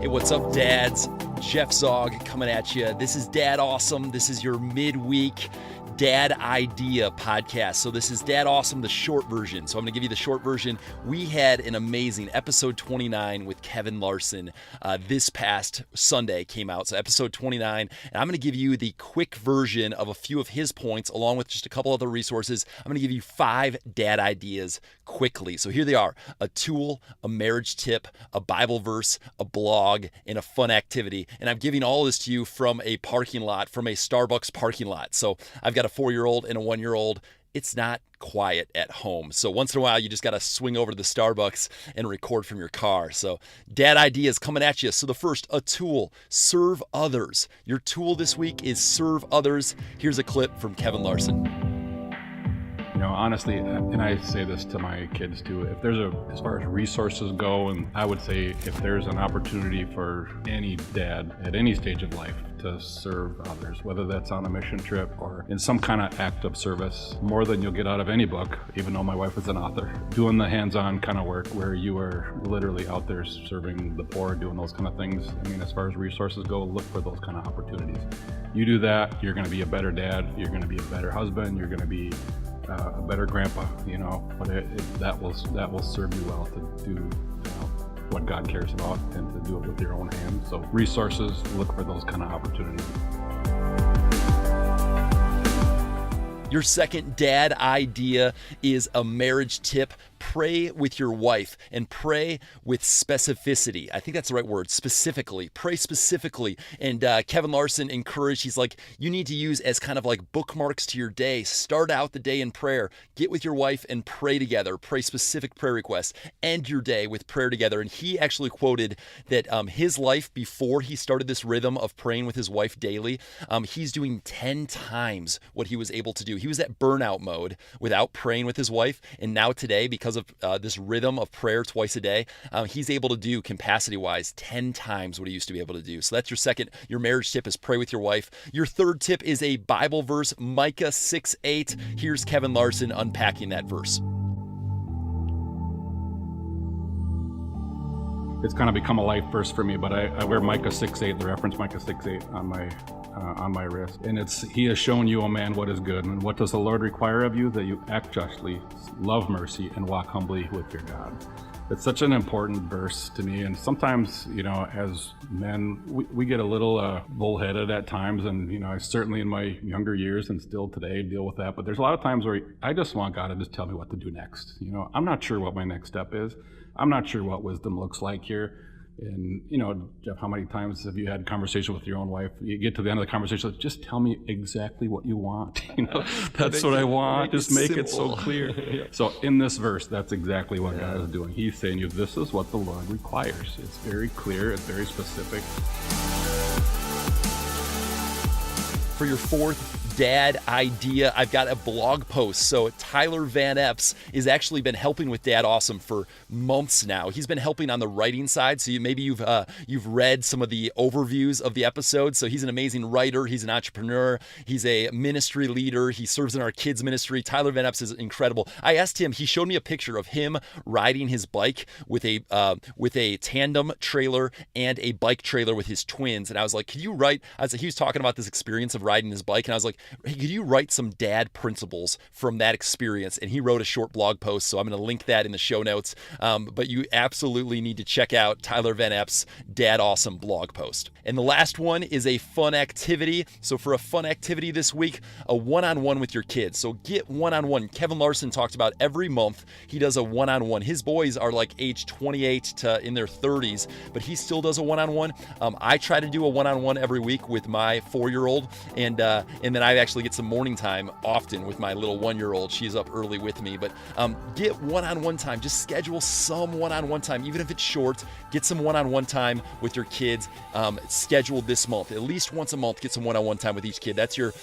Hey, what's up, dads? Jeff Zog coming at you. This is Dad Awesome. This is your midweek Dad Idea podcast. So this is Dad Awesome, the short version. So I'm going to give you the short version. We had an amazing episode 29 with Kevin Larson this past Sunday came out. So episode 29, and I'm going to give you the quick version of a few of his points along with just a couple other resources. I'm going to give you 5 dad ideas quickly. So here they are: a tool, a marriage tip, a Bible verse, a blog, and a fun activity. And I'm giving all this to you from a parking lot, from a Starbucks parking lot. So I've got a 4-year-old and a 1-year-old. It's not quiet at home. So once in a while, you just got to swing over to the Starbucks and record from your car. So dad ideas coming at you. So the first, a tool, serve others. Your tool this week is serve others. Here's a clip from Kevin Larson. You know, honestly, and I say this to my kids too, if there's as far as resources go, and I would say if there's an opportunity for any dad at any stage of life to serve others, whether that's on a mission trip or in some kind of act of service, more than you'll get out of any book, even though my wife is an author, doing the hands-on kind of work where you are literally out there serving the poor, doing those kind of things. I mean, as far as resources go, look for those kind of opportunities. You do that, you're going to be a better dad, you're going to be a better husband, you're going to be a better grandpa, you know, but that will serve you well to do what God cares about and to do it with your own hands. So resources, look for those kind of opportunities. Your second dad idea is a marriage tip. Pray with your wife and pray with specificity. I think that's the right word, specifically. Pray specifically. And Kevin Larson encouraged, he's like, you need to use as kind of like bookmarks to your day. Start out the day in prayer. Get with your wife and pray together. Pray specific prayer requests. End your day with prayer together. And he actually quoted that his life before he started this rhythm of praying with his wife daily, he's doing 10 times what he was able to do. He was at burnout mode without praying with his wife. And now today, because of this rhythm of prayer twice a day, he's able to do capacity-wise 10 times what he used to be able to do. So that's your second. Your marriage tip is pray with your wife. Your third tip is a Bible verse, Micah 6:8. Here's Kevin Larson unpacking that verse. It's kind of become a life verse for me, but I wear Micah 6:8, the reference Micah 6:8 on my wrist. And it's, he has shown you, O man, what is good. And what does the Lord require of you? That you act justly, love mercy, and walk humbly with your God. It's such an important verse to me. And sometimes, you know, as men, we get a little bullheaded at times. And, you know, I certainly in my younger years and still today deal with that. But there's a lot of times where I just want God to just tell me what to do next. You know, I'm not sure what my next step is. I'm not sure what wisdom looks like here. And, you know, Jeff, how many times have you had a conversation with your own wife? You get to the end of the conversation, just tell me exactly what you want. You know, that's what I want. Just make it so clear. Yeah. So in this verse, that's exactly what God is doing. He's saying you, this is what the Lord requires. It's very clear. It's very specific. For your fourth dad idea, I've got a blog post. So Tyler Van Epps has actually been helping with Dad Awesome for months now. He's been helping on the writing side. So maybe you've read some of the overviews of the episodes. So he's an amazing writer. He's an entrepreneur. He's a ministry leader. He serves in our kids ministry. Tyler Van Epps is incredible. I asked him, he showed me a picture of him riding his bike with a tandem trailer and a bike trailer with his twins. And I was like, could you write, he was talking about this experience of riding his bike. And I was like, hey, could you write some dad principles from that experience? And he wrote a short blog post, so I'm going to link that in the show notes. But you absolutely need to check out Tyler Van Epps' Dad Awesome blog post. And the last one is a fun activity. So for a fun activity this week, a one-on-one with your kids. So get one-on-one. Kevin Larson talked about every month he does a one-on-one. His boys are like age 28 to in their 30s, but he still does a one-on-one. I try to do a one-on-one every week with my 4-year-old, and then I actually get some morning time often with my little 1-year-old. She's up early with me, but get one-on-one time. Just schedule some one-on-one time, even if it's short. Get some one-on-one time with your kids. Scheduled this month, at least once a month. Get some one-on-one time with each kid. That's your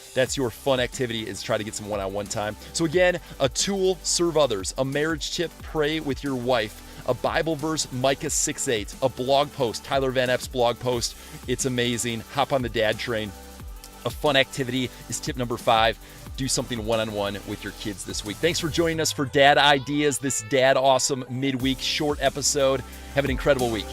fun activity, is try to get some one-on-one time. So again, a tool, serve others. A marriage tip, pray with your wife. A Bible verse, Micah 6:8. A blog post, Tyler Van Epps' blog post. It's amazing. Hop on the dad train. A fun activity is tip number 5. Do something one-on-one with your kids this week. Thanks for joining us for Dad Ideas, this Dad Awesome midweek short episode. Have an incredible week.